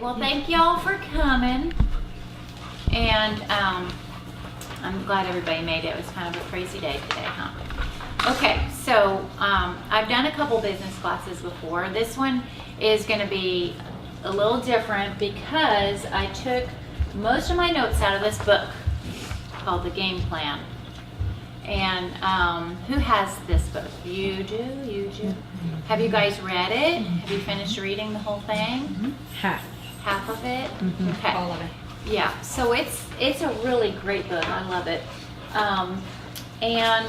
well, thank y'all for coming. And I'm glad everybody made it. It was kind of a crazy day today, huh? Okay, so I've done a couple business classes before. This one is going to be a little different because I took most of my notes out of this book called the Gameplan. And who has this book? You do? You do? Have you guys read it? Have you finished reading the whole thing? Half. Half of it? Okay. All of it. Yeah, so it's a really great book. I love it. And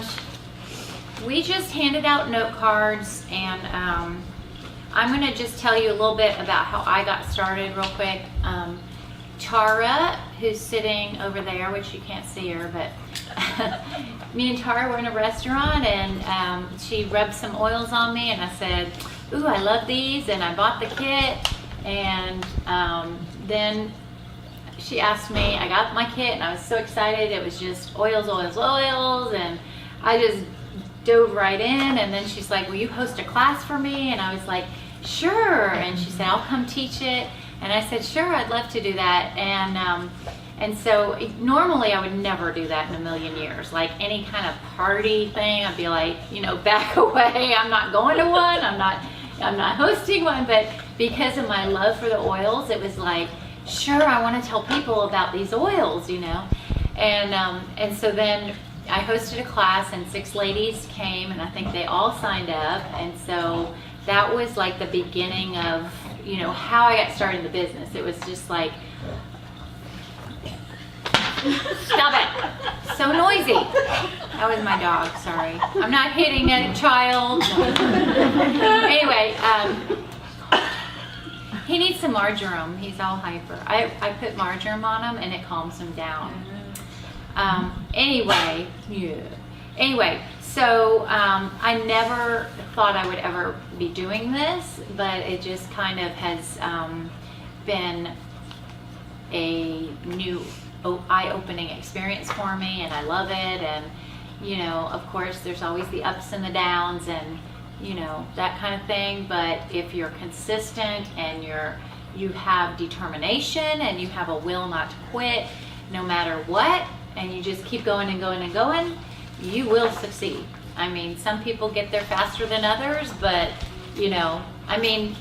we just handed out note cards, and I'm going to just tell you a little bit about how I got started real quick. Tara, who's sitting over there, which you can't see her, but me and Tara were in a restaurant, and she rubbed some oils on me, and I said, ooh, I love these, and I bought the kit. And then she asked me, I got my kit, and I was so excited. It was just oils, oils, oils, and I just dove right in. And then she's like, will you host a class for me? And I was like, sure. And she said, I'll come teach it. And I said, sure, I'd love to do that. And so normally I would never do that in a million years. Like any kind of party thing, I'd be like, back away. I'm not going to one. I'm not hosting one. But because of my love for the oils, it was like, sure, I want to tell people about these oils, And so then I hosted a class, and 6 ladies came, and I think they all signed up. And so that was like the beginning of, how I got started in the business. It was just like, stop it, so noisy. That was my dog, sorry. I'm not hitting a child. Anyway, he needs some marjoram. He's all hyper. I put marjoram on him, and it calms him down. Anyway, so I never thought I would ever be doing this, but it just kind of has been a new eye-opening experience for me, and I love it. And of course there's always the ups and the downs, and that kind of thing, but if you're consistent and you have determination and you have a will not to quit no matter what, and you just keep going and going and going, you will succeed. I mean, some people get there faster than others, but even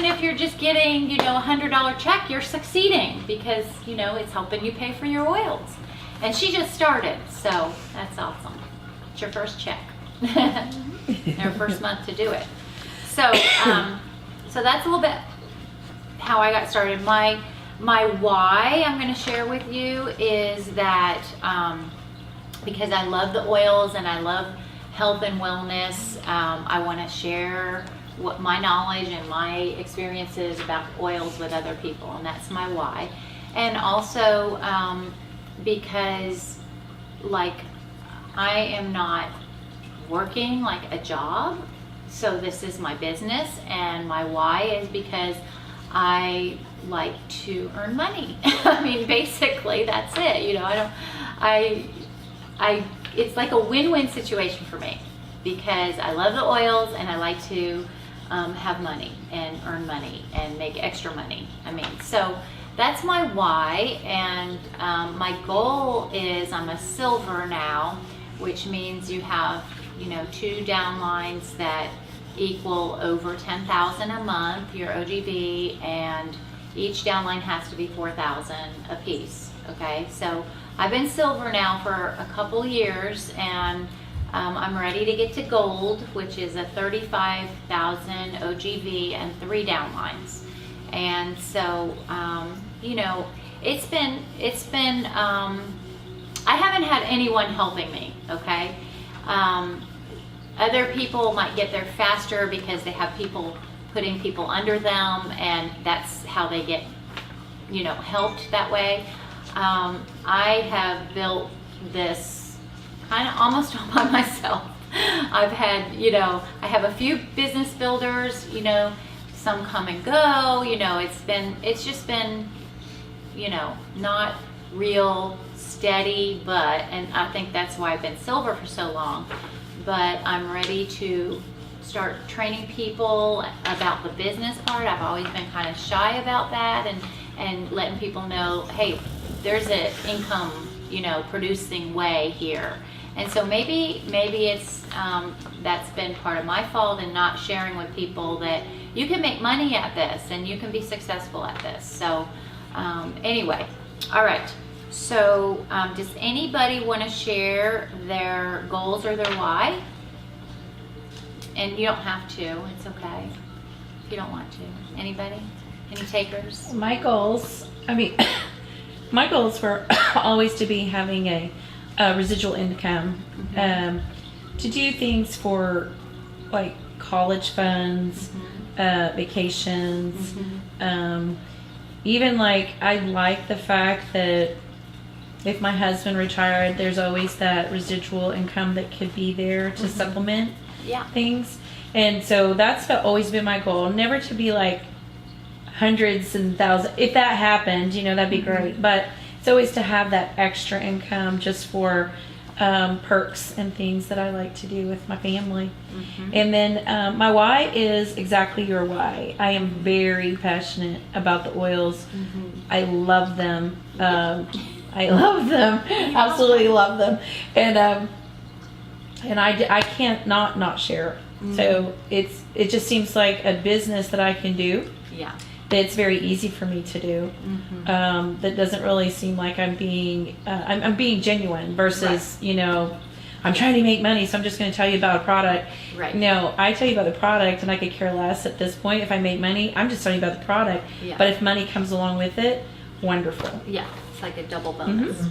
if you're just getting $100 check, you're succeing because it's helping you pay for your oils. And she just started, so that's awesome. It's your first check. Their first month to do it. So that's a little bit how I got started. My why I'm going to share with you is that because I love the oils and I love health and wellness, I want to share what my knowledge and my experiences about oils with other people, and that's my why. And also because I am not working like a job, so this is my business, and my why is because I like to earn money. I mean, basically that's it. It's like a win-win situation for me because I love the oils and I like to have money and earn money and make extra money. So that's my why. And my goal is I'm a silver now, which means you have 2 downlines that equal over $10,000 a month, your OGB, and each downline has to be $4,000 a piece. Okay, so I've been silver now for a couple years, and I'm ready to get to gold, which is a 35,000 OGV and 3 downlines. And so it's been I haven't had anyone helping me. Okay. Other people might get there faster because they have people putting people under them, and that's how they get, helped that way. I have built this kind of almost all by myself. I've had, I have a few business builders, some come and go, it's just been, not real steady, and I think that's why I've been silver for so long. But I'm ready to start training people about the business part. I've always been kind of shy about that, and letting people know, hey, there's an income, producing way here. And so maybe it's that's been part of my fault in not sharing with people that you can make money at this and you can be successful at this. So anyway, all right. So does anybody want to share their goals or their why? And you don't have to. It's okay if you don't want to. Anybody? Any takers? My goals, my goals were always to be having a residual income, to do things for like college funds, vacations, even like I like the fact that if my husband retired, there's always that residual income that could be there to supplement things. And so that's always been my goal, never to be like hundreds and thousands. If that happened, that'd be great. But it's always to have that extra income just for perks and things that I like to do with my family. And then my why is exactly your why. I am very passionate about the oils. I love them. I love them. Absolutely love them. And I can't not share. So it just seems like a business that I can do. Yeah. It's very easy for me to do. That doesn't really seem like I'm being genuine versus I'm trying to make money, so I'm just going to tell you about a product. Right. No, I tell you about the product, and I could care less at this point if I make money. I'm just telling you about the product. Yeah. But if money comes along with it, wonderful. Yeah, it's like a double bonus.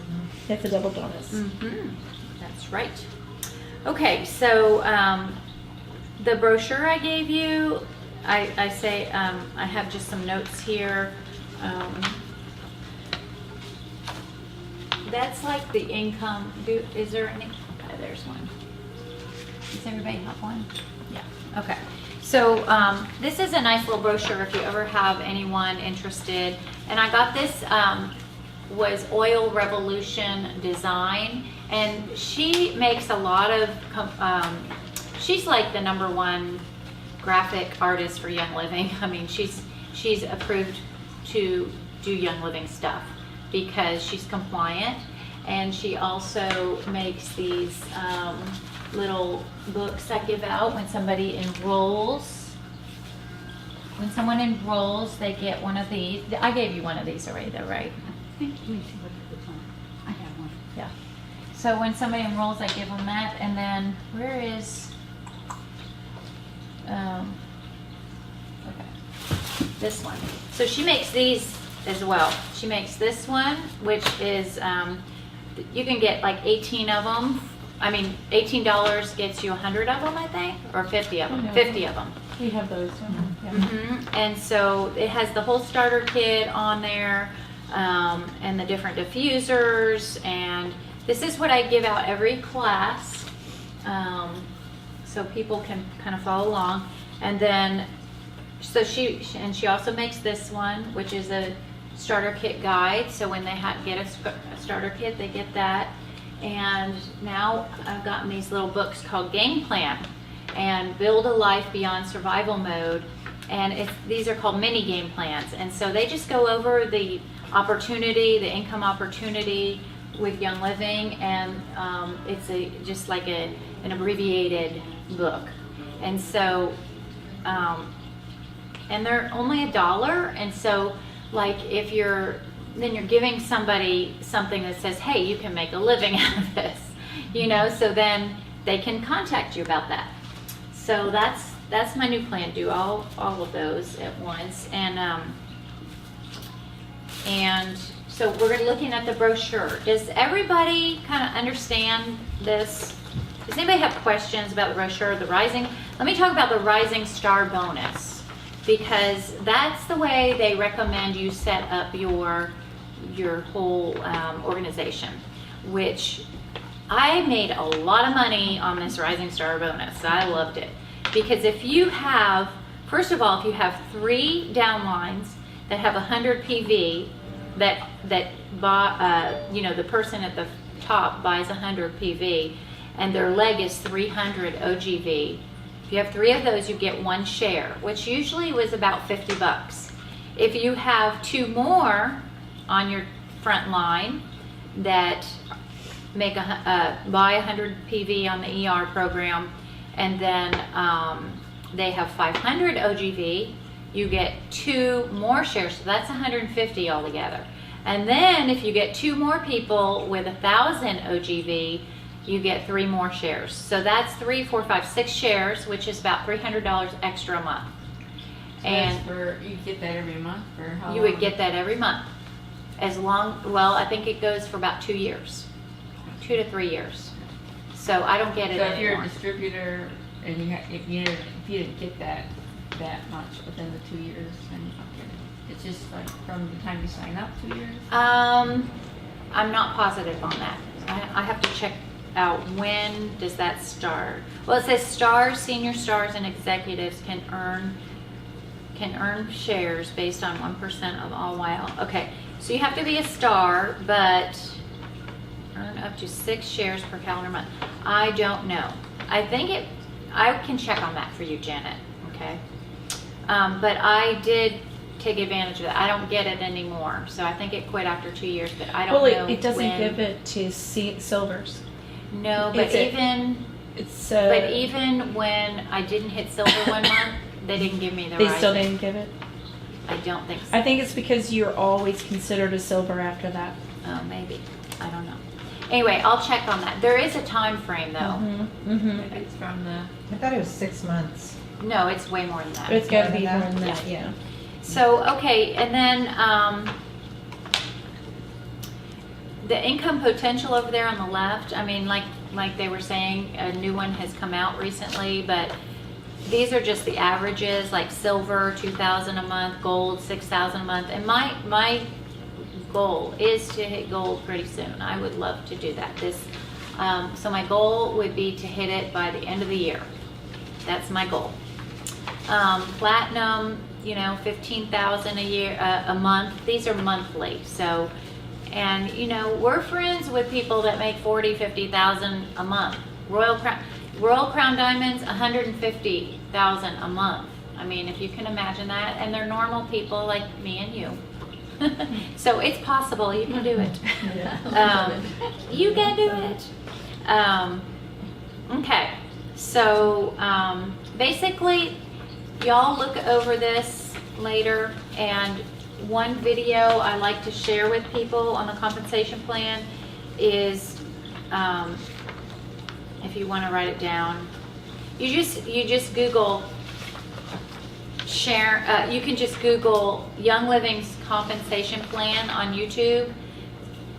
It's a double bonus. That's right. Okay, so the brochure I gave you. I say I have just some notes here. That's like the income. Is there any? There's one. Does everybody have one? Yeah. Okay. So this is a nice little brochure if you ever have anyone interested. And I got this was Oil Revolution Design, and she makes a lot of. She's like the #1 graphic artist for Young Living. I mean, she's approved to do Young Living stuff because she's compliant, and she also makes these little books I give out when somebody enrolls. When someone enrolls, they get one of these. I gave you one of these already, though, right? Let me see what it's on. I have one. Yeah. So when somebody enrolls, I give them that, and then where is? Okay, this one. So she makes these as well. She makes this one, which is you can get like 18 of them. I mean, $18 gets you 100 of them, I think, or 50 of them. 50 of them. We have those. And so it has the whole starter kit on there, and the different diffusers, and this is what I give out every class. So people can kind of follow along. And then, so she also makes this one, which is a starter kit guide. So when they get a starter kit, they get that. And now I've gotten these little books called Gameplan and Build a Life Beyond Survival Mode. And these are called mini game plans. And so they just go over the opportunity, the income opportunity with Young Living, and it's just like an abbreviated book. And so and they're only $1, and so like if you're giving somebody something that says, hey, you can make a living out of this, so then they can contact you about that. So that's my new plan, do all of those at once. And so we're looking at the brochure. Does everybody kind of understand this? Does anybody have questions about the brochure, let me talk about the Rising Star bonus, because that's the way they recommend you set up your whole organization, which I made a lot of money on this Rising Star bonus. I loved it, because if you have 3 downlines that have 100 PV, that the person at the top buys 100 PV, and their leg is 300 OGV, If you have 3 of those, you get 1 share, which usually was about $50. If you have 2 more on your front line that make buy 100 PV on the ER program, and then they have 500 OGV, you get 2 more shares, so that's 150 altogether. And then if you get 2 more people with 1,000 OGV, you get 3 more shares. So that's 3, 4, 5, 6 shares, which is about $300 extra a month. And you get that every month for how long? you would get that every month. As long, well, I think it goes for about 2 years, 2 to 3 years. So I don't get it So if you're anymore. a distributor and if you didn't get that much within the 2 years, then you don't get it. It's just like from the time you sign up, 2 years? I'm not positive on that. I have to check out when does that start. Well, it says stars, senior stars, and executives can earn shares based on 1% of all while. Okay, so you have to be a star, but earn up to 6 shares per calendar month. I don't know. I can check on that for you, Janet. Okay, but I did take advantage of that. I don't get it anymore, so I think it quit after 2 years. But I don't know. Well, it doesn't when. give it to silvers. No, but It's even when I didn't hit silver one month, they didn't give me the they right. still didn't give it. I don't think so. I think it's because you're always considered a silver after that. Oh, maybe. I don't know. Anyway, I'll check on that. There is a time frame though. Mm-hmm. It's from the... I thought it was 6 months. No, it's way more than that. It's got to be More more than than that? that, yeah. So, okay, and then the income potential over there on the left, I mean, like they were saying, a new one has come out recently, but these are just the averages, like silver, 2,000 a month, gold, 6,000 a month. And my goal is to hit gold pretty soon. I would love to do that. So my goal would be to hit it by the end of the year. That's my goal. Platinum, 15,000 a year, a month. These are monthly. So, and we're friends with people that make 40, 50,000 a month. Royal Crown Diamonds, 150,000 a month. I mean, if you can imagine that, and they're normal people like me and you. So it's possible. You can do it. You can do it. Okay. So basically, y'all look over this later, and one video I like to share with people on the compensation plan is, if you want to write it down, you just Google share. You can just Google Young Living's compensation plan on YouTube,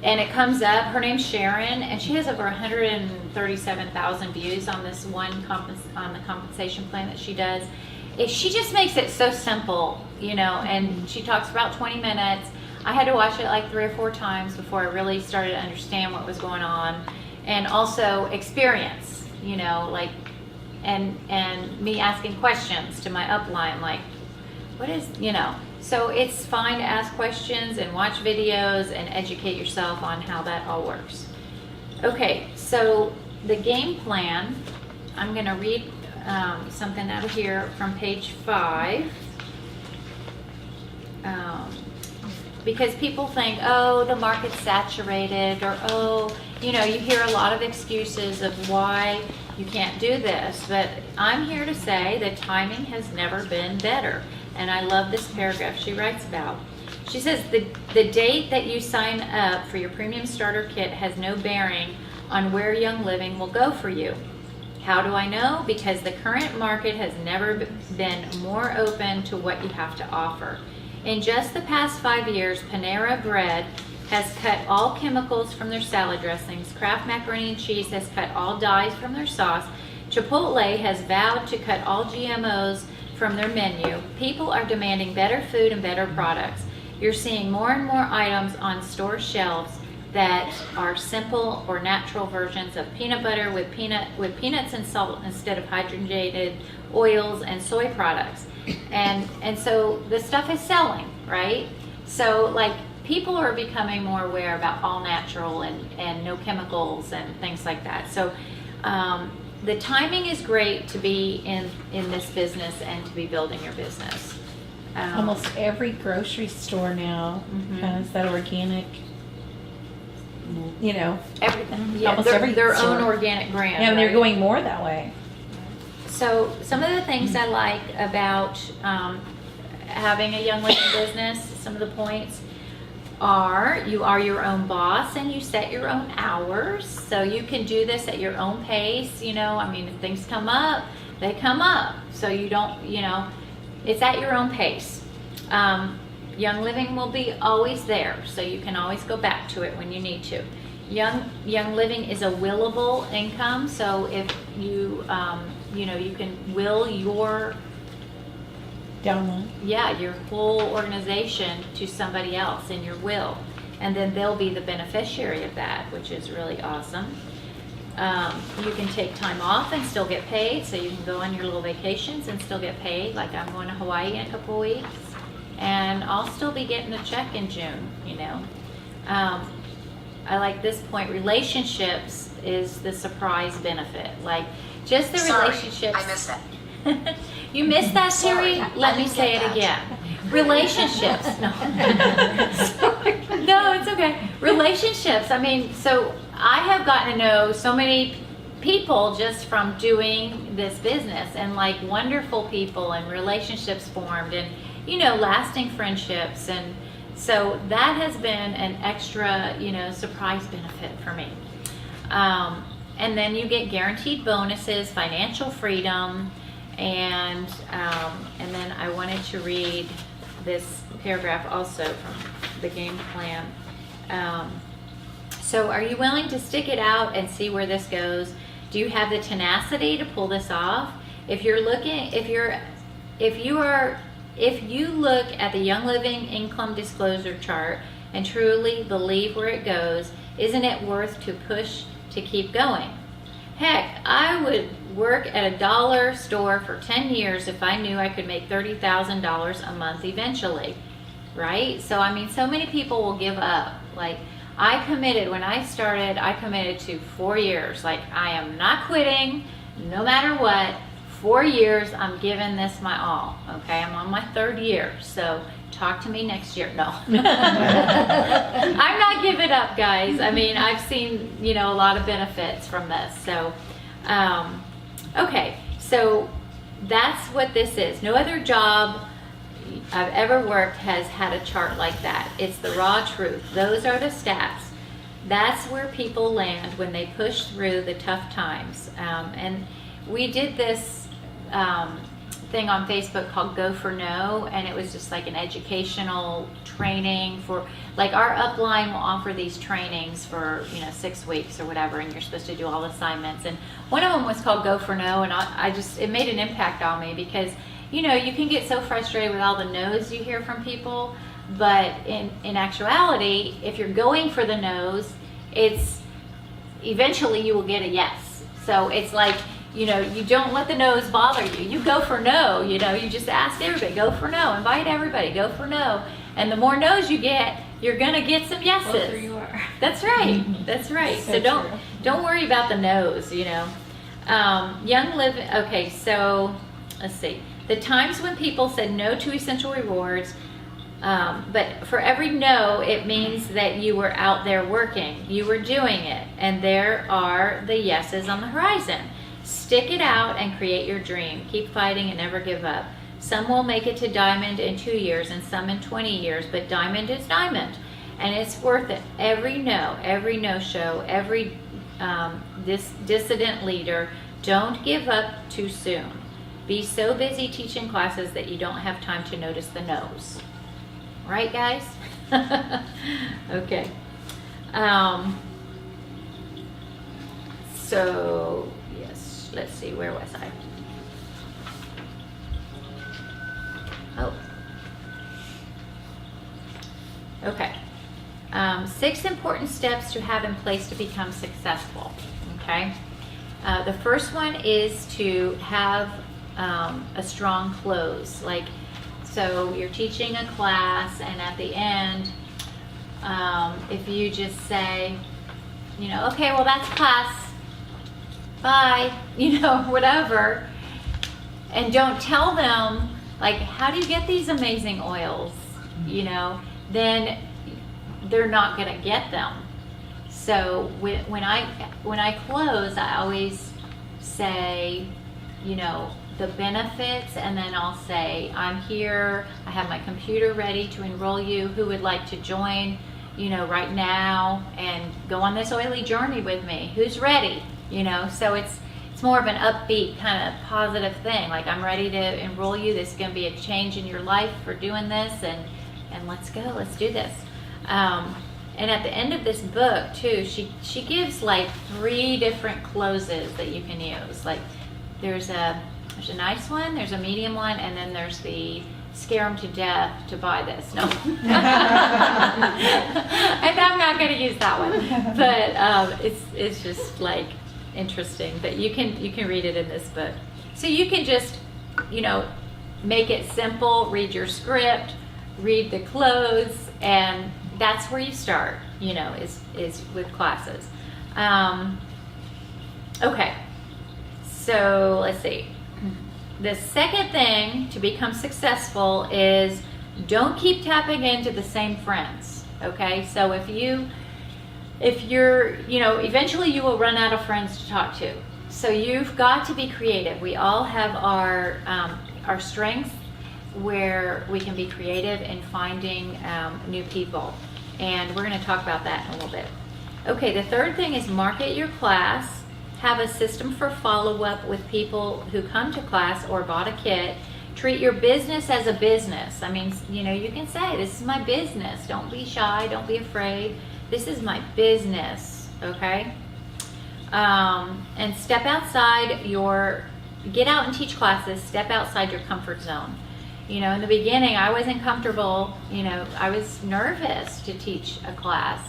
and it comes up. Her name's Sharon, and she has over 137,000 views on this one on the compensation plan that she does. She just makes it so simple, and she talks about 20 minutes. I had to watch it like 3 or 4 times before I really started to understand what was going on, and also experience, and me asking questions to my upline, like, what is, So it's fine to ask questions and watch videos and educate yourself on how that all works. Okay, so the game plan, I'm going to read something out of here from page 5. Because people think, oh, the market's saturated, or oh, you hear a lot of excuses of why you can't do this. But I'm here to say that timing has never been better. And I love this paragraph she writes about. She says, the date that you sign up for your premium starter kit has no bearing on where Young Living will go for you. How do I know? Because the current market has never been more open to what you have to offer. In just the past 5 years, Panera Bread has cut all chemicals from their salad dressings. Kraft Macaroni and Cheese has cut all dyes from their sauce. Chipotle has vowed to cut all GMOs from their menu. People are demanding better food and better products. You're seeing more and more items on store shelves that are simple or natural versions of peanut butter with peanuts and salt instead of hydrogenated oils and soy products. And so the stuff is selling, right? So like people are becoming more aware about all natural and no chemicals and things like that. So the timing is great to be in this business and to be building your business. Almost every grocery store now has that organic, everything. Yeah, almost every their store. own organic brand. and they're right? going more that way. So some of the things I like about having a Young Living business, some of the points are you are your own boss and you set your own hours. So you can do this at your own pace. If things come up, they come up. So you don't, it's at your own pace. Young Living will be always there. So you can always go back to it when you need to. Young Living is a willable income. So if you, you can will your Downline. your whole organization to somebody else in your will, and then they'll be the beneficiary of that, which is really awesome. You can take time off and still get paid, so you can go on your little vacations and still get paid. Like I'm going to Hawaii in a couple weeks, and I'll still be getting a check in June. I like this point. Relationships is the surprise benefit. Like just the relationships. I missed it. You missed that, Siri? Let me say it again. Relationships. No. Sorry. No, it's okay. Relationships. So I have gotten to know so many people just from doing this business, and like wonderful people and relationships formed, and lasting friendships, and so that has been an extra surprise benefit for me. And then you get guaranteed bonuses, financial freedom. And then I wanted to read this paragraph also from the game plan. So are you willing to stick it out and see where this goes? Do you have the tenacity to pull this off? If you look at the Young Living income disclosure chart and truly believe where it goes, isn't it worth to push to keep going? Heck, I would work at a dollar store for 10 years if I knew I could make $30,000 a month eventually, right? So, so many people will give up. Like, when I started, I committed to 4 years. Like, I am not quitting, no matter what. 4 years, I'm giving this my all, okay? I'm on my 3rd year, so talk to me next year. No. I'm not giving up, guys. I've seen, a lot of benefits from this. So, okay. So that's what this is. No other job I've ever worked has had a chart like that. It's the raw truth. Those are the stats. That's where people land when they push through the tough times. And we did this thing on Facebook called Go for No, and it was just like an educational training for, like, our upline will offer these trainings for 6 weeks or whatever, and you're supposed to do all assignments, and one of them was called Go for No, and it made an impact on me because you can get so frustrated with all the no's you hear from people, but in actuality, if you're going for the no's, it's eventually you will get a yes. So it's like, you don't let the no's bother you. You go for no, you just ask everybody, go for no, invite everybody, go for no. And the more no's you get, you're gonna get some yeses. Closer you are. That's right, that's right. So don't worry about the no's, Young Living, okay, so let's see. The times when people said no to essential rewards, but for every no, it means that you were out there working, you were doing it, and there are the yeses on the horizon. Stick it out and create your dream. Keep fighting and never give up. Some will make it to diamond in 2 years and some in 20 years, but diamond is diamond. And it's worth it. Every no-show, every dissident leader, don't give up too soon. Be so busy teaching classes that you don't have time to notice the no's. Right, guys? Okay. So, yes, let's see, where was I? Oh. Okay. 6 important steps to have in place to become successful. Okay. The first one is to have a strong close. Like, so you're teaching a class, and at the end, if you just say, okay, well, that's class. bye, whatever. And don't tell them, like, how do you get these amazing oils? Then they're not gonna get them. So when I close, I always say, the benefits, and then I'll say, I'm here, I have my computer ready to enroll you. Who would like to join, right now and go on this oily journey with me? Who's ready? So it's more of an upbeat kind of positive thing. Like, I'm ready to enroll you. This is going to be a change in your life for doing this, and let's go. Let's do this. And at the end of this book too, she gives like 3 different closes that you can use. Like, there's a nice one, there's a medium one, and then there's the scare them to death to buy this. No. And I'm not going to use that one. But it's just like interesting. But you can read it in this book. So you can just, make it simple, read your script, read the close, and that's where you start, is with classes. Okay. So let's see. The second thing to become successful is don't keep tapping into the same friends. Okay, so if you're, eventually you will run out of friends to talk to. So you've got to be creative. We all have our strengths where we can be creative in finding new people, and we're going to talk about that in a little bit. Okay, the third thing is market your class. Have a system for follow-up with people who come to class or bought a kit. Treat your business as a business. I mean, you can say, this is my business. Don't be shy. Don't be afraid. This is my business, okay? And step outside get out and teach classes. Step outside your comfort zone. In the beginning, I wasn't comfortable. I was nervous to teach a class.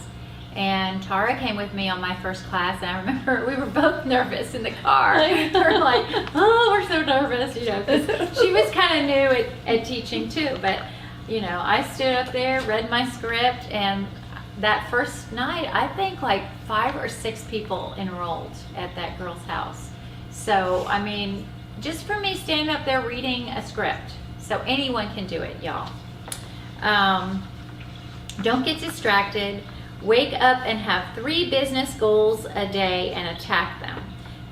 And Tara came with me on my first class, and I remember we were both nervous in the car. We're like, oh, we're so nervous, 'cause she was kind of new at teaching too. But, I stood up there, read my script, and that first night, I think like 5 or 6 people enrolled at that girl's house. So, I mean, just for me standing up there reading a script. So anyone can do it, y'all. Don't get distracted. Wake up and have 3 business goals a day and attack them.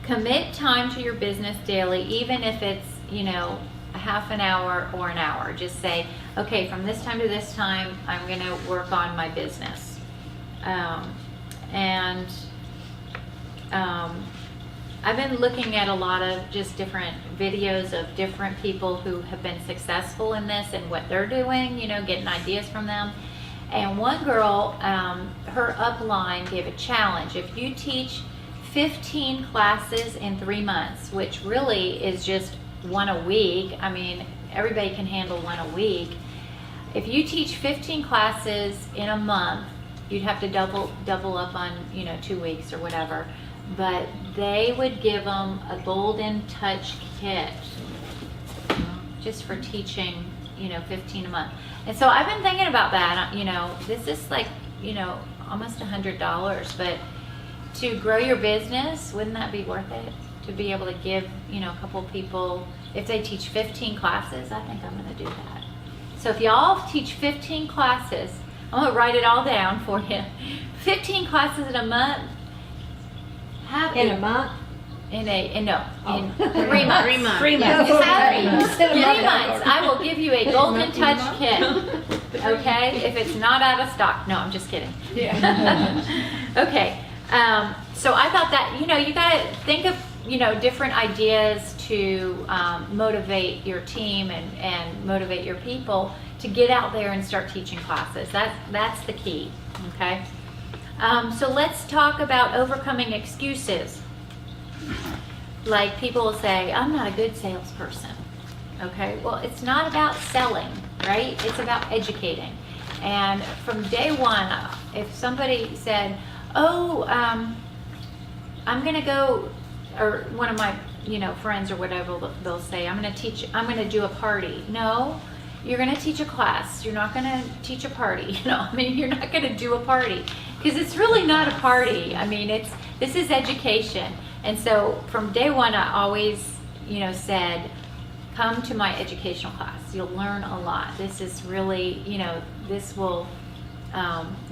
Commit time to your business daily, even if it's, a half an hour or an hour. Just say, okay, from this time to this time, I'm going to work on my business. I've been looking at a lot of just different videos of different people who have been successful in this and what they're doing, getting ideas from them. And one girl, her upline gave a challenge. If you teach 15 classes in 3 months, which really is just 1 a week, I mean, everybody can handle 1 a week. If you teach 15 classes in a month, you'd have to double up on, 2 weeks or whatever. But they would give them a Golden Touch kit just for teaching, 15 a month. And so I've been thinking about that. This is like, almost $100. But to grow your business, wouldn't that be worth it? To be able to give, a couple people, if they teach 15 classes, I think I'm going to do that. So if y'all teach 15 classes, I'm going to write it all down for you. 15 classes in a month. In a month? In 3 months. 3 months. 3 months. Yes, 3 months. I will give you a Golden Touch kit. Okay, if it's not out of stock. No, I'm just kidding. Yeah. Okay. So I thought that you got to think of different ideas to motivate your team and motivate your people to get out there and start teaching classes. That's the key. Okay. So let's talk about overcoming excuses. Like people will say, I'm not a good salesperson. Okay, well, it's not about selling, right? It's about educating. And from day one, if somebody said, oh, I'm going to go, or one of my, friends or whatever, they'll say, I'm going to do a party. No, you're going to teach a class. You're not going to teach a party. You're not going to do a party because it's really not a party. I mean, this is education. And so from day one, I always, said, come to my educational class. You'll learn a lot. This is really, this will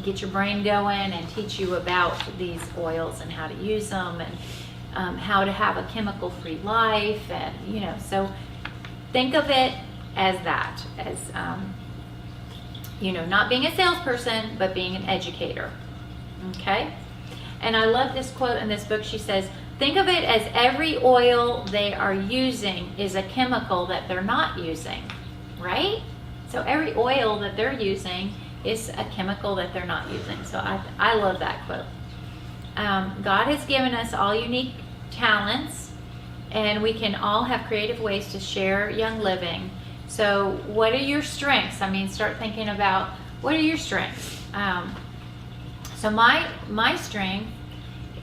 get your brain going and teach you about these oils and how to use them and how to have a chemical-free life. And, so think of it as that, as, not being a salesperson, but being an educator. Okay? And I love this quote in this book. She says, think of it as every oil they are using is a chemical that they're not using, right? So every oil that they're using is a chemical that they're not using. So I love that quote. God has given us all unique talents, and we can all have creative ways to share young living. So what are your strengths? Start thinking about what are your strengths. So my strength,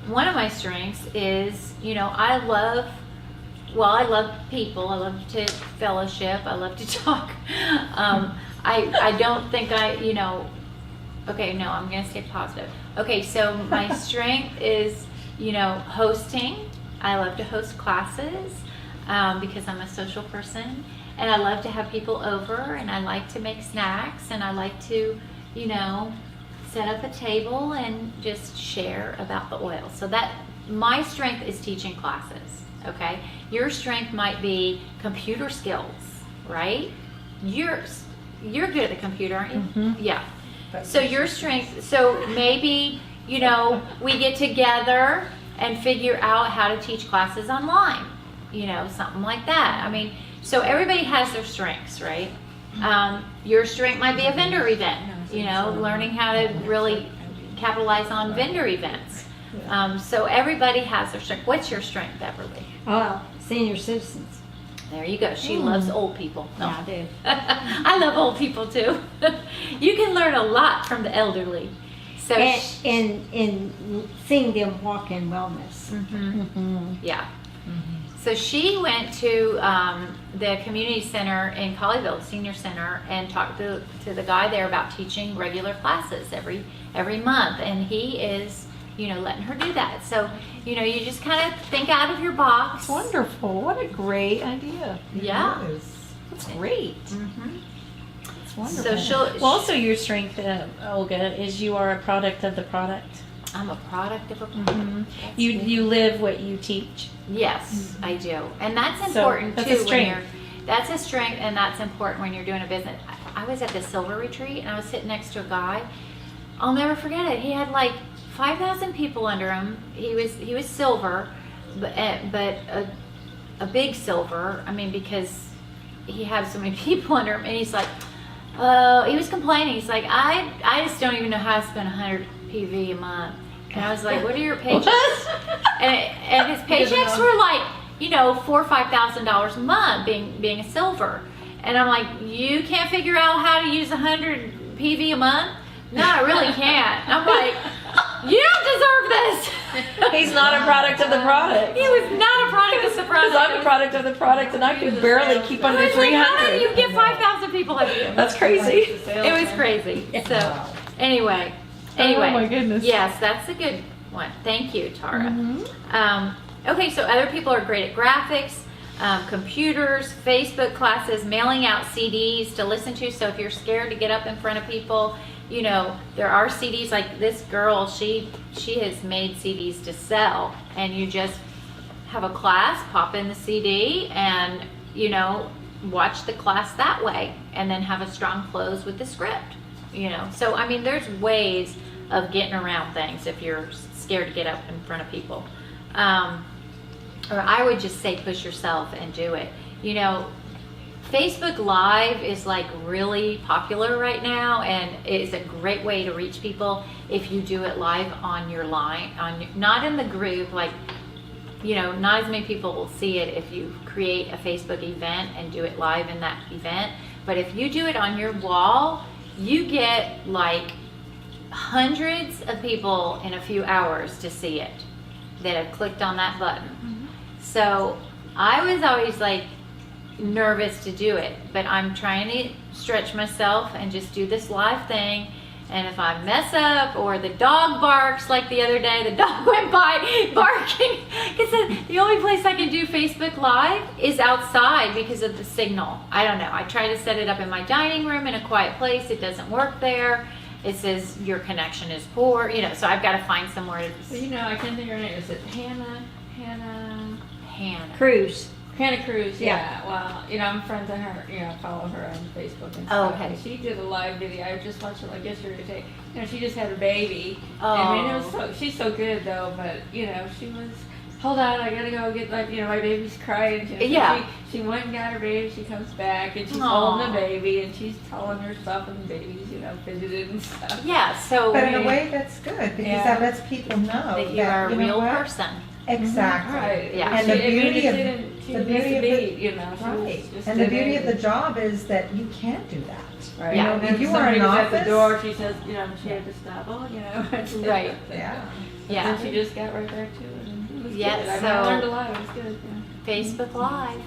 one of my strengths is, I love people. I love to fellowship. I love to talk. I don't think okay, no, I'm going to stay positive. Okay, so my strength is, hosting. I love to host classes because I'm a social person. And I love to have people over, and I like to make snacks, and I like to, set up a table and just share about the oil. So that my strength is teaching classes, okay? Your strength might be computer skills, right? You're good at the computer, aren't you? Mm-hmm. Yeah. So your strength, so maybe, we get together and figure out how to teach classes online, something like that. So everybody has their strengths, right? Your strength might be a vendor event, learning how to really capitalize on vendor events. So everybody has their strength. What's your strength, Beverly? Senior citizens. There you go. She loves old people. No. Yeah, I do. I love old people too. You can learn a lot from the elderly. So And seeing them walk in wellness. yeah. So she went to the community center in Colleyville, senior center, and talked to the guy there about teaching regular classes every month, and he is, letting her do that. So, you just kind of think out of your box. It's wonderful. What a great idea. Yeah. That's great. Mm-hmm. It's wonderful. So also your strength, Olga, is you are a product of the product. I'm a product of a product. Mm-hmm. You live what you teach. Yes, I do, and that's So, important that's too. a strength. That's a strength, and that's important when you're doing a business. I was at the silver retreat, and I was sitting next to a guy. I'll never forget it. He had like 5,000 people under him. He was silver, but a big silver. Because he had so many people under him, and he's like, he was complaining. He's like, I just don't even know how to spend 100 PV a month. And I was like, what are your paychecks? and his paychecks were like, $4,000 or $5,000 a month being a silver. And I'm like, you can't figure out how to use 100 PV a month? No, I really can't. I'm like, you don't deserve this. He's not a product of the product. He was not a product of the Because product. I'm a product of the product, and I could barely keep under I was like, how do 300. you get 5,000 people under you? That's crazy. It was crazy. So, anyway. Oh my goodness. Yes, that's a good one. Thank you, Tara. Mhm. Okay, so other people are great at graphics, computers, Facebook classes, mailing out CDs to listen to. So if you're scared to get up in front of people, there are CDs like this girl, she has made CDs to sell, and you just have a class, pop in the CD, and, watch the class that way, and then have a strong close with the script. So there's ways of getting around things if you're scared to get up in front of people, or I would just say push yourself and do it. Facebook Live is like really popular right now, and it's a great way to reach people if you do it live on your line, not in the group, like, not as many people will see it if you create a Facebook event and do it live in that event. But if you do it on your wall, you get like hundreds of people in a few hours to see it that have clicked on that button. So I was always like nervous to do it, but I'm trying to stretch myself and just do this live thing And if I mess up or the dog barks, like the other day, the dog went by barking. Because the only place I can do Facebook Live is outside because of the signal. I don't know. I try to set it up in my dining room in a quiet place. It doesn't work there. It says your connection is poor. So I've got to find somewhere to. Well, I can't think of her name. Is it Hannah Cruz. Cruz? Yeah. Well, I'm friends with her. I follow her on Facebook and Oh, stuff. okay. And she did a live video. I just watched it like yesterday. She just had a baby. Oh. I mean, she's so good though. But she was. Hold on, I gotta go get my baby's crying. Yeah. She went and got her baby. She comes back and she's Aw. holding the baby and she's telling her stuff and the baby's fidgeted and stuff. Yeah, so But in a way, that's good because Yeah. that lets people know that you are a know real what? person. Exactly. Right. Yeah. And the beauty of she the missed beauty a of the beat, she right. was just And the in beauty there. of the job is that you can't do that. Right. Yeah. And If you are somebody in was office, at the door, she says, she had to stop. Right. Yeah. Yeah. And she just got right there too. And it was Yeah, good. I so- learned a lot. It was good. Yeah. Facebook Live.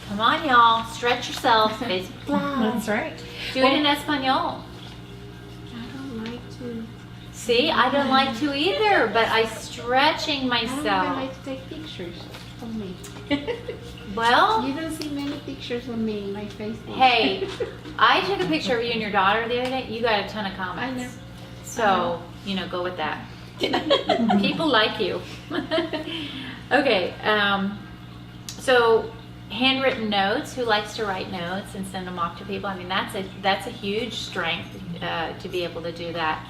Come on, y'all. Stretch yourselves. Facebook Live. That's right. Do it in Espanol. I don't like to. See, I don't like to either, but I'm stretching I don't myself. like to take pictures of me. Well, You don't see many pictures of me in my Facebook. hey, I took a picture of you and your daughter the other day. You got a ton of comments. I know. So, go with that. People like you. Okay, so handwritten notes. Who likes to write notes and send them off to people? I mean, that's a huge strength to be able to do that.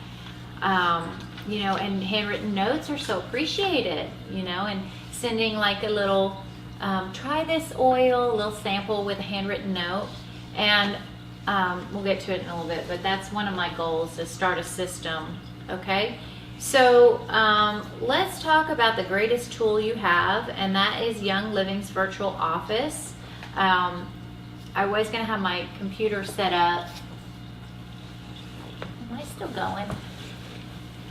And handwritten notes are so appreciated. And sending like a little, try this oil, a little sample with a handwritten note, and we'll get to it in a little bit. But that's one of my goals, to start a system. Okay. So let's talk about the greatest tool you have, and that is Young Living's virtual office. I was going to have my computer set up. Am I still going?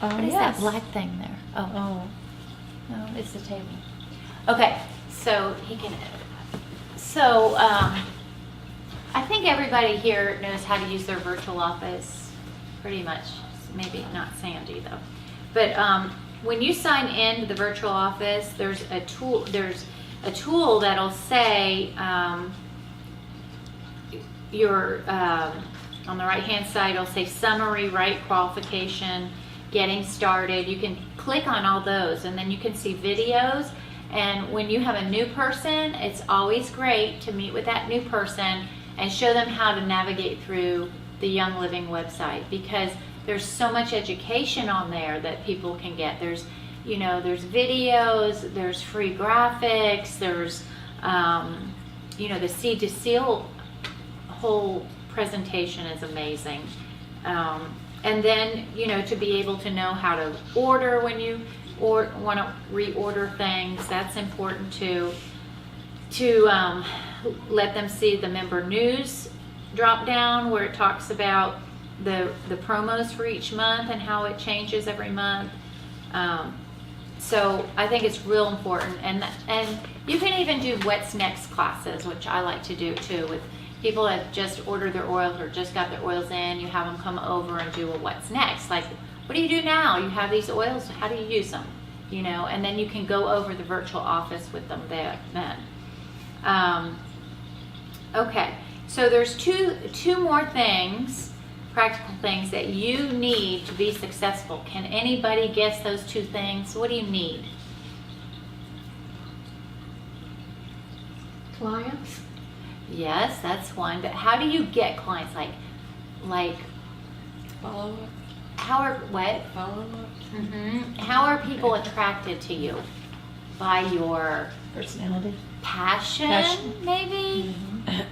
What is that black thing there? Oh, no, it's the table. Okay, so he can edit that. So I think everybody here knows how to use their virtual office, pretty much. Maybe not Sandy though. But when you sign in to the virtual office, there's a tool. There's a tool that'll say on the right-hand side. It'll say summary, right qualification, getting started. You can click on all those, and then you can see videos. And when you have a new person, it's always great to meet with that new person and show them how to navigate through the Young Living website, because there's so much education on there that people can get. There's videos, there's free graphics, there's, the seed to seal whole presentation is amazing. And then, to be able to know how to order when you want to reorder things, that's important too. To let them see the member news drop down where it talks about the promos for each month and how it changes every month. So I think it's real important, and you can even do what's next classes, which I like to do too, with people that just ordered their oils or just got their oils in. You have them come over and do a what's next, like, what do you do now? You have these oils, how do you use them? And then you can go over the virtual office with them there then. Okay, so there's two more things, practical things that you need to be successful. Can anybody guess those two things? What do you need? Clients? Yes, that's one. But how do you get clients? Like Follow up. how are what? Follow up. How are people attracted to you? By your Personality. passion. Maybe.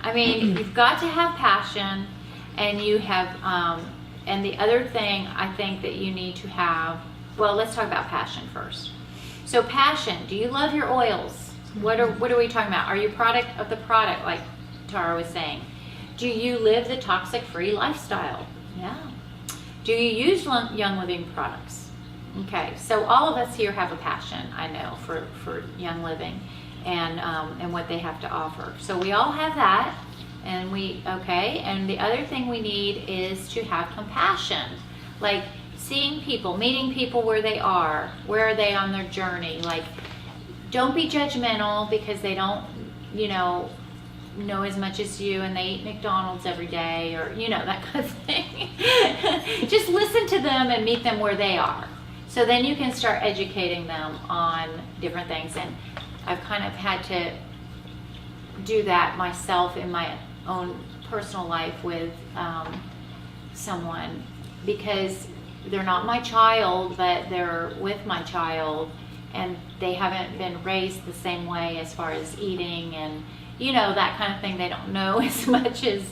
I mean, you've got to have passion, and you have. And the other thing I think that you need to have. Well, let's talk about passion first. So, passion. Do you love your oils? What are we talking about? Are you product of the product, like Tara was saying? Do you live the toxic-free lifestyle? Yeah. Do you use Young Living products? Okay, so all of us here have a passion, I know, for Young Living and what they have to offer. So we all have that, and and the other thing we need is to have compassion. Like seeing people, meeting people where they are they on their journey. Like, don't be judgmental because they don't, know as much as you and they eat McDonald's every day, or that kind of thing. Just listen to them and meet them where they are. So then you can start educating them on different things. And I've kind of had to do that myself in my own personal life with someone, because they're not my child, but they're with my child, and they haven't been raised the same way as far as eating and that kind of thing. They don't know as much as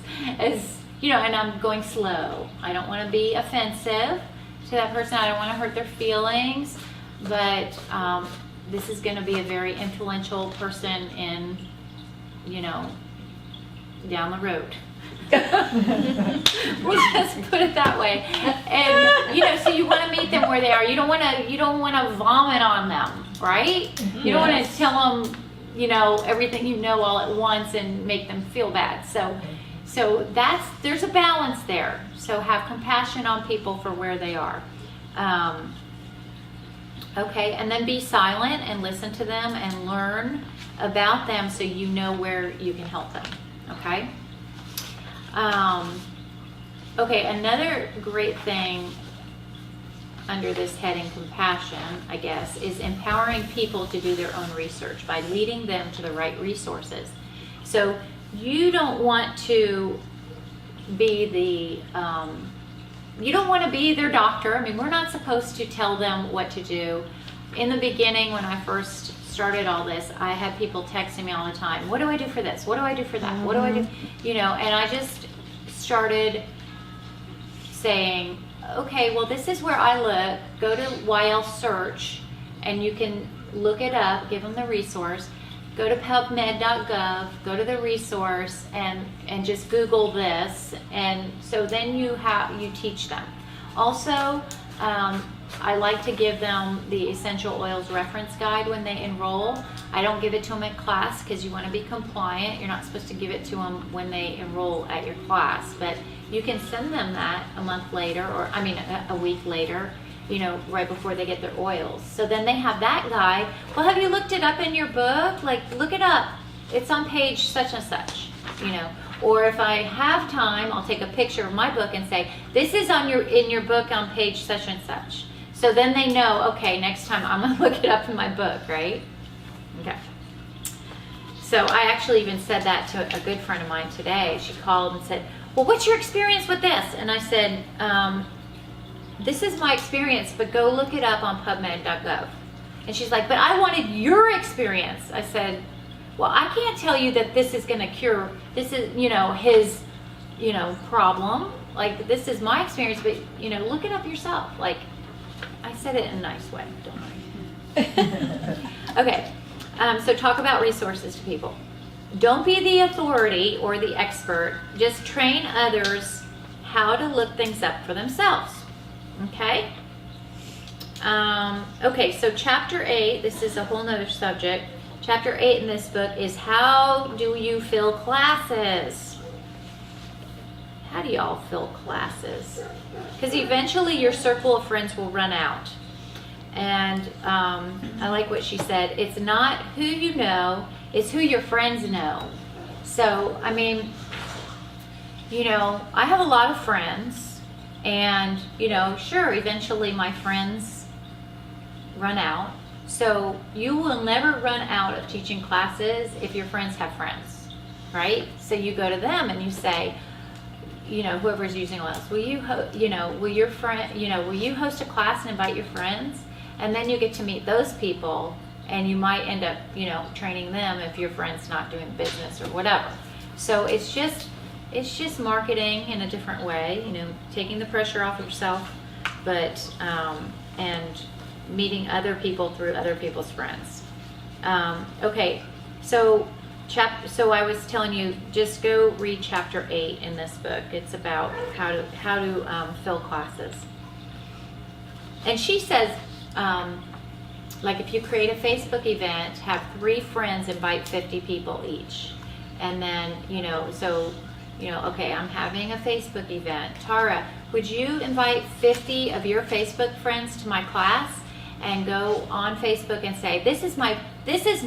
and I'm going slow. I don't want to be offensive to that person. I don't want to hurt their feelings, but this is going to be a very influential person in down the road. We'll just put it that way. And so you want to meet them where they are. You don't want to vomit on them, right? You don't want to tell them everything all at once and make them feel bad. So there's a balance there. So have compassion on people for where they are. Okay, and then be silent and listen to them and learn about them so you know where you can help them. Okay. Okay, another great thing under this heading, compassion, I guess, is empowering people to do their own research by leading them to the right resources. So you don't want to be you don't want to be their doctor. I mean, we're not supposed to tell them what to do. In the beginning, when I first started all this, I had people texting me all the time, what do I do for this? What do I do for that? What do I do? And I just started saying, okay, well, this is where I look. Go to YL search, and you can look it up, give them the resource. Go to pubmed.gov, go to the resource, and just Google this. And so then you teach them. Also, I like to give them the essential oils reference guide when they enroll. I don't give it to them at class because you want to be compliant. You're not supposed to give it to them when they enroll at your class, but you can send them that a month later, or a week later, right before they get their oils. So then they have that guide. Well, have you looked it up in your book? Like, look it up. It's on page such and such, Or if I have time, I'll take a picture of my book and say, this is in your book on page such and such. So then they know, okay, next time I'm going to look it up in my book, right? Okay. So I actually even said that to a good friend of mine today. She called and said, well, what's your experience with this? And I said, this is my experience, but go look it up on pubmed.gov. And she's like, but I wanted your experience. I said, well, I can't tell you that this is going to cure, this is, his, problem. Like, this is my experience, but, look it up yourself. Like, I said it in a nice way, don't I? Okay, so talk about resources to people. Don't be the authority or the expert. Just train others how to look things up for themselves. Okay? Okay, so chapter 8, this is a whole nother subject. Chapter 8 in this book is how do you fill classes? How do y'all fill classes? Because eventually your circle of friends will run out. And I like what she said. It's not who you know, it's who your friends know. So, I have a lot of friends. And, sure, eventually my friends run out. So you will never run out of teaching classes if your friends have friends, right? So you go to them and you say, whoever's using oils, will you host a class and invite your friends? And then you get to meet those people, and you might end up, training them if your friend's not doing business or whatever. So it's just marketing in a different way, taking the pressure off of yourself, but and meeting other people through other people's friends. Okay, so I was telling you, just go read chapter 8 in this book. It's about how to fill classes. And she says, like if you create a Facebook event, have 3 friends invite 50 people each. And then, okay, I'm having a Facebook event. Tara, would you invite 50 of your Facebook friends to my class and go on Facebook and say, this is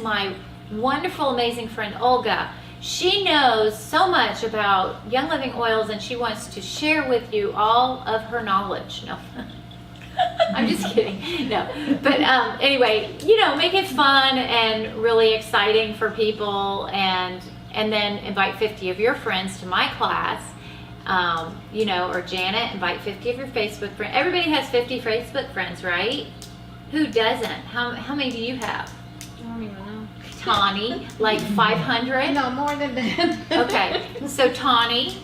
my wonderful, amazing friend, Olga. She knows so much about Young Living oils and she wants to share with you all of her knowledge. No. I'm just kidding. No. But anyway, make it fun and really exciting for people, and then invite 50 of your friends to my class. Or Janet, invite 50 of your Facebook friends. Everybody has 50 Facebook friends, right? Who doesn't? How many do you have? I don't even know. Tawny, like 500? No, more than that. Okay, so Tawny,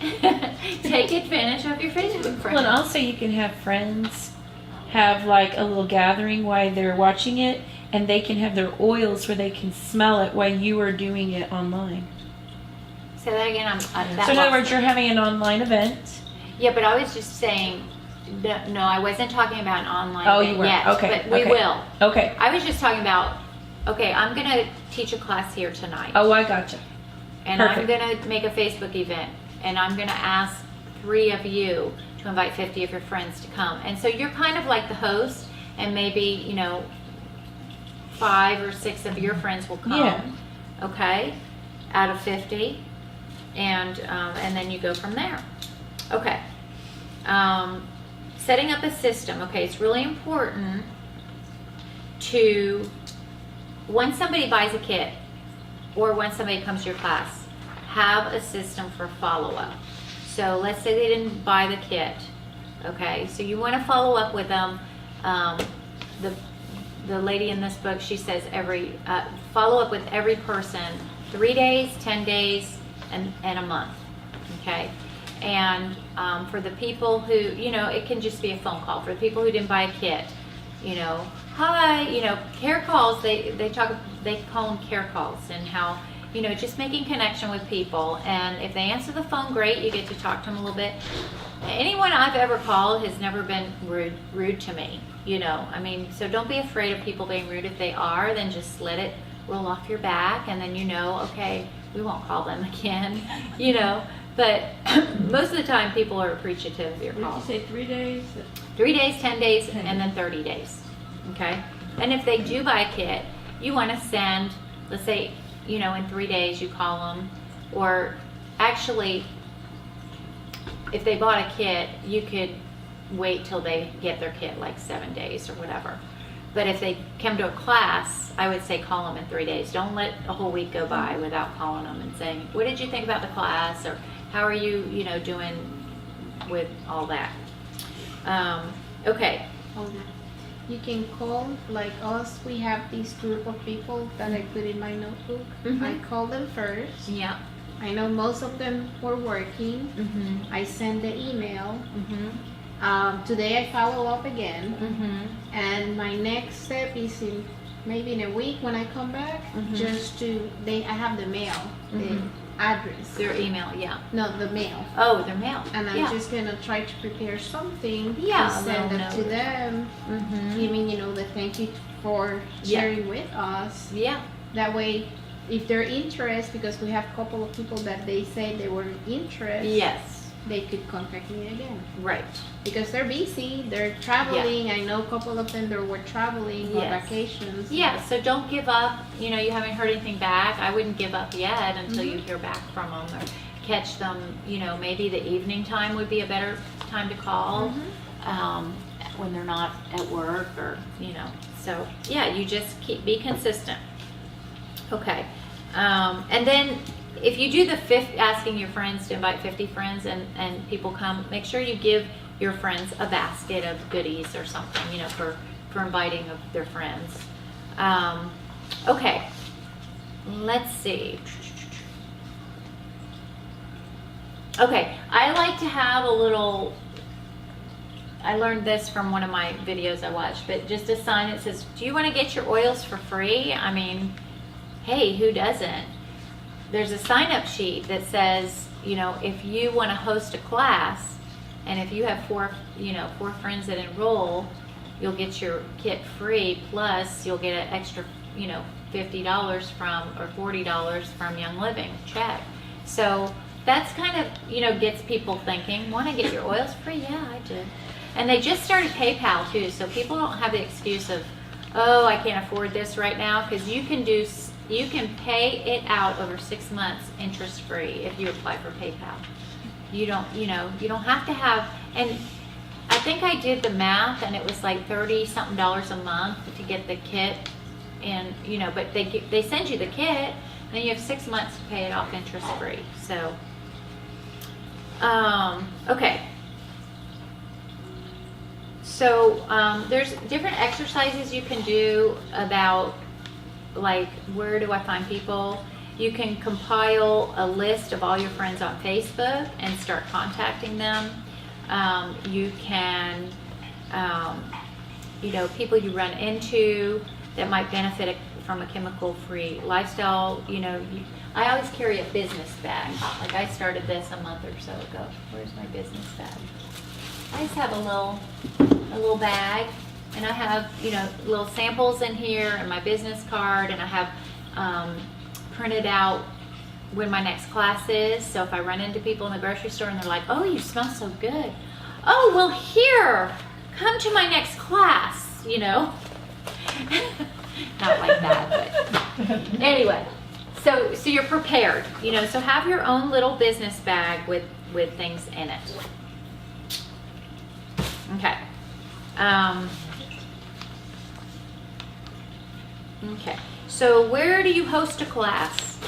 take advantage of your Facebook friends. Well, and also you can have friends have like a little gathering while they're watching it, and they can have their oils where they can smell it while you are doing it online. Say that again. So in other words, you're having an online event. Yeah, but I was just saying, no, I wasn't talking about an online Oh, event you weren't. yet, Okay, but we okay. will. Okay. I was just talking about, okay, I'm going to teach a class here tonight. Oh, I gotcha. And perfect. I'm going to make a Facebook event, and I'm going to ask 3 of you to invite 50 of your friends to come. And so you're kind of like the host, and maybe, 5 or 6 of your friends will come. Yeah. Okay, out of 50, and then you go from there. Okay. Setting up a system. Okay, it's really important to, when somebody buys a kit or when somebody comes to your class, have a system for follow-up. So let's say they didn't buy the kit. Okay, so you want to follow up with them. The lady in this book, she says follow up with every person 3 days, 10 days, and a month. Okay, and for the people who, it can just be a phone call. For the people who didn't buy a kit, hi, care calls. They call them care calls, and how, just making connection with people. And if they answer the phone, great, you get to talk to them a little bit. Anyone I've ever called has never been rude to me, so don't be afraid of people being rude. If they are, then just let it roll off your back, and then okay, we won't call them again, but most of the time people are appreciative of your Did you call. say 3 days? 3 days, 10 days, and then 30 days, okay? And if they do buy a kit, you want to send, let's say, in 3 days you call them, or actually, if they bought a kit, you could wait till they get their kit, like 7 days or whatever. But if they come to a class, I would say call them in 3 days. Don't let a whole week go by without calling them and saying, what did you think about the class? Or how are you, doing with all that? Okay. Hold on. You can call, like us, we have this group of people that I put in my notebook. Mhm. I call them first. Yeah. I know most of them were working. Mm-hmm. I send the email. Mm-hmm. Today I follow up again. Mm-hmm. And my next step is maybe in a week when I come back, Mhm. I have the mail, Mhm. the address. Their email, yeah. No, the mail. Oh, their mail. And I'm yeah. just gonna try to prepare something Yeah, to a send little it to note. them, Mm-hmm. giving the thank you for Yeah. sharing with us. Yeah. That way, if they're interested, because we have a couple of people that they say they were interested, Yes. they could contact me again. Right. Because they're busy, they're traveling. I know a couple of them that were traveling on Yes. vacations. Yeah, so don't give up. You haven't heard anything back. I wouldn't give up yet until you Mhm. hear back from them or catch them. Maybe the evening time would be a better time to call when they're not at work or, So, yeah, you just be consistent. Okay. And then if you do the asking your friends to invite 50 friends and people come, make sure you give your friends a basket of goodies or something, for inviting of their friends. Okay, let's see. Okay, I like to have a little, I learned this from one of my videos I watched, but just a sign that says, do you want to get your oils for free? I mean, hey, who doesn't? There's a sign-up sheet that says, if you want to host a class, and if you have four friends that enroll, you'll get your kit free, plus you'll get an extra, $50 or $40 from Young Living check. So that's kind of, gets people thinking, want to get your oils free? Yeah, I did. And they just started PayPal too, so people don't have the excuse of, oh, I can't afford this right now, because you can pay it out over 6 months interest free if you apply for PayPal. You don't have to have, and I think I did the math, and it was like $30-something a month to get the kit, and but they send you the kit, and then you have 6 months to pay it off interest free. So, okay. So there's different exercises you can do about, like, where do I find people? You can compile a list of all your friends on Facebook and start contacting them. You can, people you run into that might benefit from a chemical-free lifestyle. I always carry a business bag. Like, I started this a month or so ago. Where's my business bag? I just have a little bag, and I have, little samples in here and my business card, and I have printed out when my next class is. So if I run into people in the grocery store and they're like, oh, you smell so good. Oh, well, here, come to my next class, Not like that, but anyway. So you're prepared, so have your own little business bag with things in it. Okay. Okay. So where do you host a class?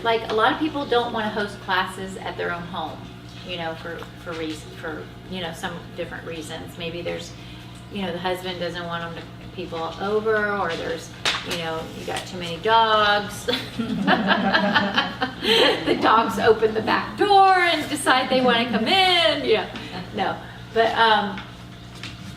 Like, a lot of people don't want to host classes at their own home, for some different reasons. Maybe there's, the husband doesn't want people over, or there's, you got too many dogs. The dogs open the back door and decide they want to come in. Yeah. No. But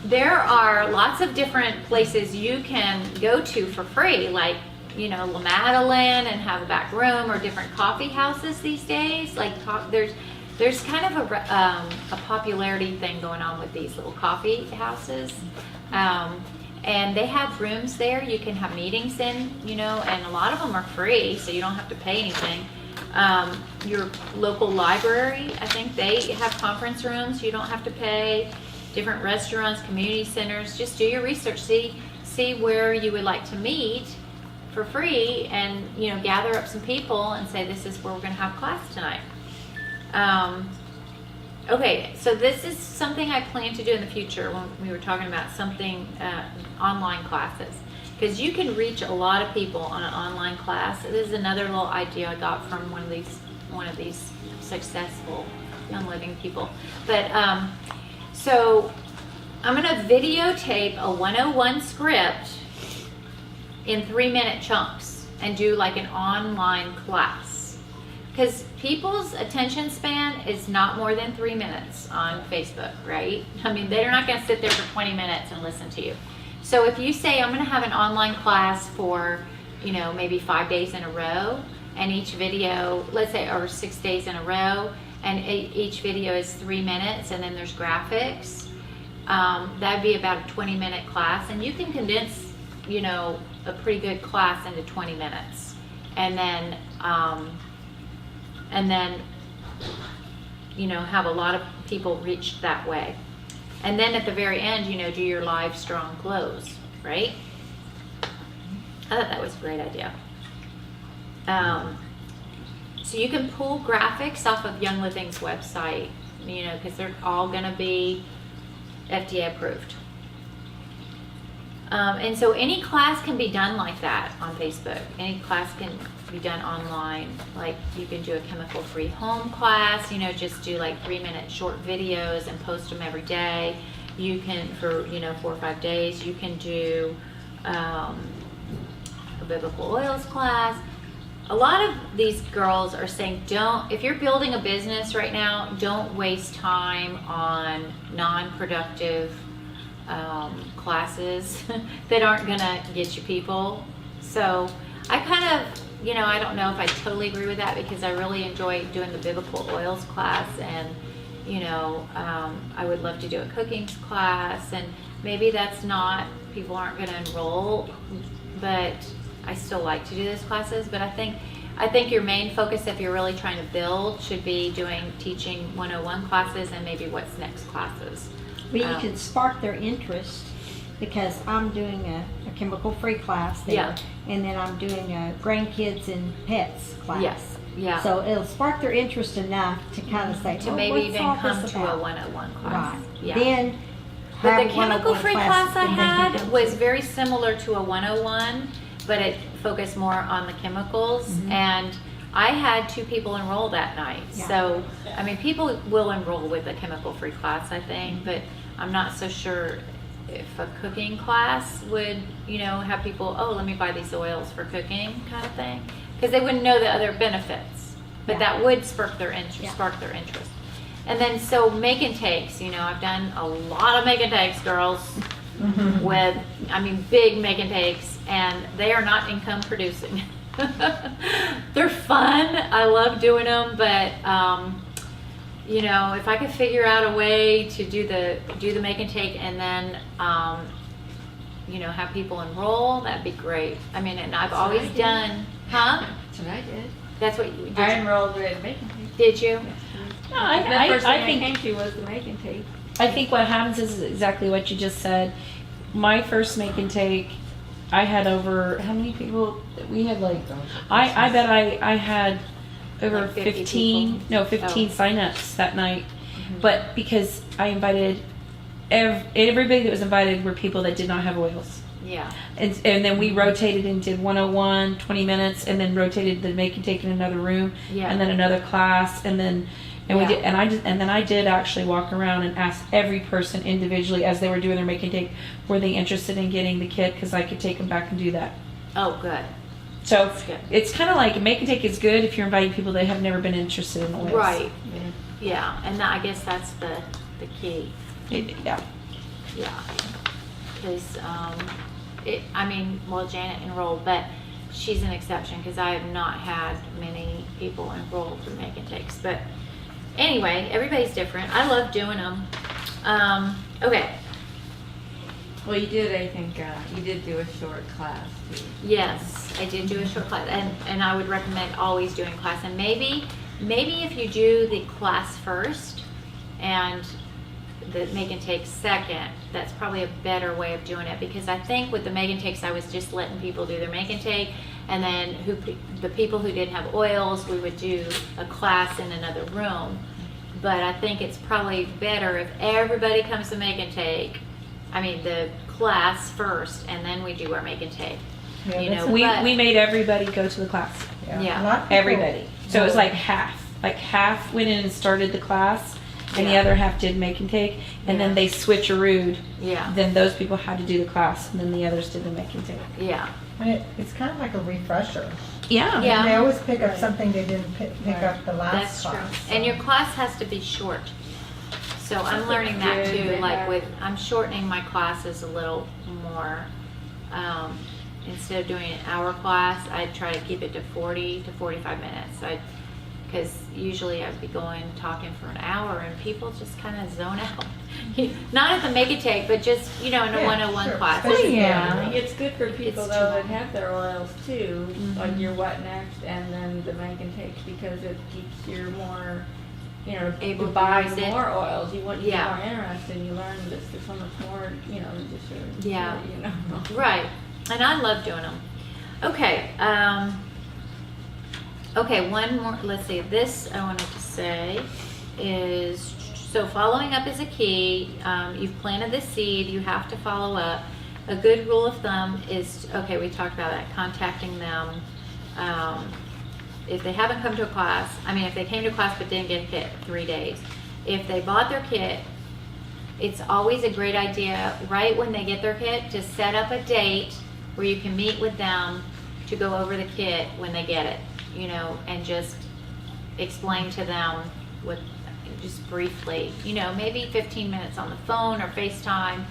there are lots of different places you can go to for free, like, La Madeleine, and have a back room, or different coffee houses these days. Like, there's kind of a popularity thing going on with these little coffee houses. And they have rooms there you can have meetings in, and a lot of them are free, so you don't have to pay anything. Your local library, I think they have conference rooms you don't have to pay. Different restaurants, community centers. Just do your research. See where you would like to meet for free, and gather up some people and say, this is where we're going to have class tonight. Okay, so this is something I plan to do in the future when we were talking about something, online classes, because you can reach a lot of people on an online class. This is another little idea I got from one of these successful Young Living people. But so I'm going to videotape a 101 script in 3-minute chunks and do like an online class, because people's attention span is not more than 3 minutes on Facebook, right? I mean, they're not going to sit there for 20 minutes and listen to you. So if you say, I'm going to have an online class for, maybe 5 days in a row, and each video, let's say, or 6 days in a row, and each video is 3 minutes, and then there's graphics, that'd be about a 20-minute class, and you can condense, a pretty good class into 20 minutes, and then have a lot of people reached that way. And then at the very end, do your live strong close, right? I thought that was a great idea. So you can pull graphics off of Young Living's website, because they're all going to be FDA approved. And so any class can be done like that on Facebook. Any class can be done online. Like, you can do a chemical-free home class, just do like 3-minute short videos and post them every day. You can, for 4 or 5 days, you can do a biblical oils class. A lot of these girls are saying, if you're building a business right now, don't waste time on non-productive classes that aren't gonna get you people. So I kind of, I don't know if I totally agree with that, because I really enjoy doing the biblical oils class, and I would love to do a cooking class, and maybe people aren't gonna enroll, but I still like to do those classes. But I think I think your main focus, if you're really trying to build, should be teaching 101 classes and maybe what's next classes. Well, you can spark their interest, because I'm doing a chemical-free class there. Yeah. And then I'm doing a grandkids and pets class. Yes, yeah. So it'll spark their interest enough to kind of say, To oh, maybe what's even all come this to a about? 101 class. Right. Yeah. Then But have the a 101 chemical-free class I and they can had come was to- very similar to a 101, but it focused more on the chemicals. And I had 2 people enroll that night. Yeah. So, I mean, people will enroll with a chemical-free class, I think, but I'm not so sure if a cooking class would, have people, oh, let me buy these oils for cooking kind of thing. Because they wouldn't know the other benefits. But Yeah. that would spark their interest. Yeah. And then, so make and takes, I've done a lot of make and takes, girls, with, big make and takes, and they are not income producing. They're fun. I love doing them, but, if I could figure out a way to do the make and take and then, have people enroll, that'd be great. And I've always done, huh? That's what I did. That's what you did. I enrolled with make and take. Did you? No, The first thing I think came to was the make and take. I think what happens is exactly what you just said. My first make and take, I had over, how many people? We had like, I bet I had over Like 50 15, people? no, 15 Oh. signups that night. But because I invited, everybody that was invited were people that did not have oils. Yeah. And then we rotated and did 101, 20 minutes, and then rotated the make and take in another room, Yeah. and then another class, and then we Yeah. did, and then I did actually walk around and ask every person individually as they were doing their make and take, were they interested in getting the kit, because I could take them back and do that. Oh, good. So That's good. it's kind of like make and take is good if you're inviting people that have never been interested in oils. Right. Yeah, and I guess that's the key. Yeah. Yeah. Because, Janet enrolled, but she's an exception because I have not had many people enroll through make and takes. But anyway, everybody's different. I love doing them. Okay. Well, you did, I think, you did do a short class too. Yes, I did do a short class, and I would recommend always doing class. And maybe if you do the class first and the make and take second, that's probably a better way of doing it, because I think with the make and takes I was just letting people do their make and take, and then the people who didn't have oils, we would do a class in another room. But I think it's probably better if everybody comes to make and take, the class first, and then we do our make and take. Yeah, You that's know, We but- made everybody go to the class. Yeah. A lot of people- Everybody. So it was like half. Like half went in and started the class, and the Yeah. other half did make and take, and Yeah. then they switcherooed. Yeah. Then those people had to do the class, and then the others did the make and take. Yeah. And it's kind of like a refresher. Yeah. Yeah. They always pick up something they didn't pick up the last That's true. class. And your class has to be short. So I'm learning that Good, too, they like have- I'm shortening my classes a little more. Instead of doing an hour class, I try to keep it to 40 to 45 minutes. Because usually I'd be talking for an hour, and people just kind of zone out. Not at the make and take, but just, in a Yeah, 101 sure. class. Especially Yeah. now. It's good for people It's though too that have their oils too, Mhm. like your what next and then the make and take, because it keeps you more, Able to to buy use it. more oils. You want to Yeah. get more interested. You learn that there's so much more, than just your, Yeah. Right. Right, and I love doing them. Okay, one more, let's see, this I wanted to say is, so following up is a key. You've planted the seed, you have to follow up. A good rule of thumb is, okay, we talked about that, contacting them. If they haven't come to a class, if they came to class but didn't get a kit, 3 days. If they bought their kit, it's always a great idea, right when they get their kit, to set up a date where you can meet with them to go over the kit when they get it, and just explain to them just briefly, maybe 15 minutes on the phone or FaceTime,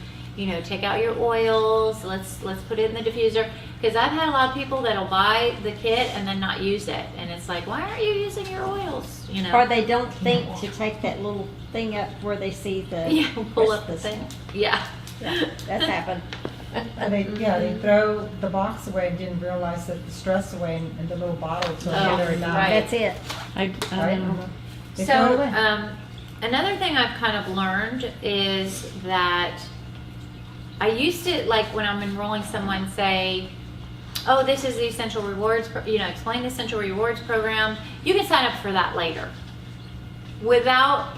take out your oils, let's put it in the diffuser. Because I've had a lot of people that'll buy the kit and then not use it. And it's like, why aren't you using your oils? Or they don't think to take that little thing up where they see the Yeah, pull up the Christmas thing. stuff. Yeah. Yeah, that's happened. They throw the box away and didn't realize that the stress away in the little bottle till Oh, they're done. right. That's it. I Right? don't know. They throw it So, away. another thing I've kind of learned is that I used to, like when I'm enrolling someone, say, oh, this is the Essential Rewards, explain the Essential Rewards program. You can sign up for that later. Without,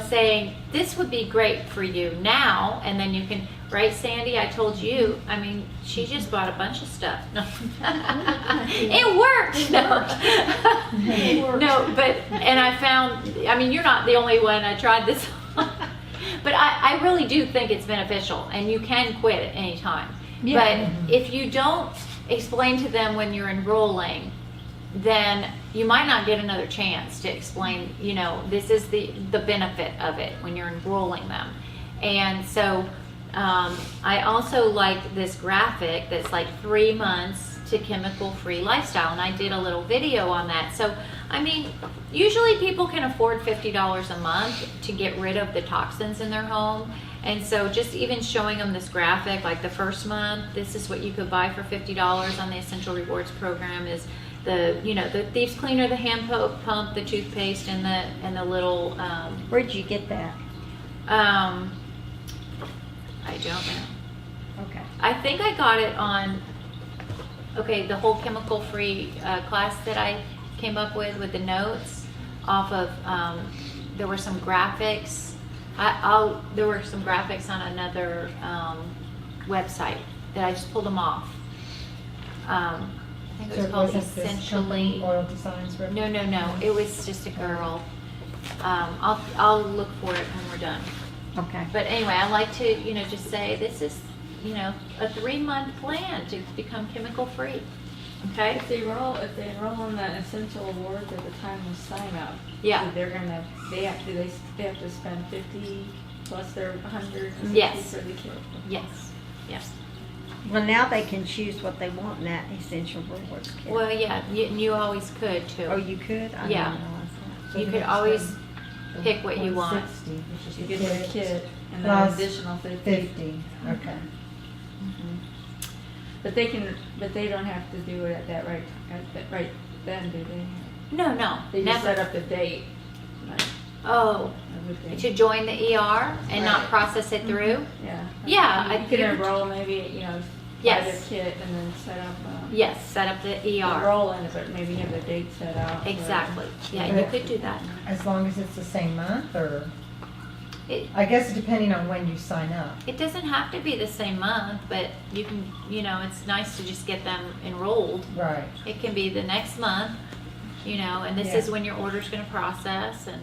saying, this would be great for you now, and then you can, right, Sandy, I told you, I mean, she just bought a bunch of stuff. No. It worked! No. No, but, and I found, I mean, you're not the only one I tried this on. But I really do think it's beneficial, and you can quit at any time. Yeah. But if you don't explain to them when you're enrolling, then you might not get another chance to explain, this is the benefit of it when you're enrolling them. And so I also like this graphic that's like 3 months to chemical-free lifestyle, and I did a little video on that. So, I mean, usually people can afford $50 a month to get rid of the toxins in their home. And so just even showing them this graphic, like the first month, this is what you could buy for $50 on the Essential Rewards program is the Thieves Cleaner, the hand pump, the toothpaste, and the little. Where'd you get that? I don't know. Okay. I think I got it on. Okay, the whole chemical-free class that I came up with the notes off of. There were some graphics. There were some graphics on another website that I just pulled them off. I think it was called Essentially. Oil Designs. Ribbon? No. It was just a girl. I'll look for it when we're done. Okay. But anyway, I like to just say this is a 3-month plan to become chemical free. Okay. If they enroll in the essential awards at the time of sign up, Yeah. so they have to spend 50 plus their 150 Yes. for the kit. Yes. Well, now they can choose what they want in that Essential Rewards kit. Well, yeah. You always could too. Oh, you could? I Yeah. didn't realize that. So You the could next always one, pick what you want. 160, which is You the get the kit. kit and then Plus additional 50. 50, okay. But they don't have to do it at that right then, do they? No. They just Never. set up the date. Like, Oh, everything. to join the ER and not Right. process it through. Yeah. Yeah, You could enroll maybe, buy Yes. their kit and then set up Yes, set up the ER. enroll in it, but maybe have the date set out. Exactly. Yeah, you could do that. As long as it's the same month, or, It, I guess depending on when you sign up. it doesn't have to be the same month, but you can, it's nice to just get them enrolled. Right. It can be the next month, and this Yeah. is when your order's going to process, and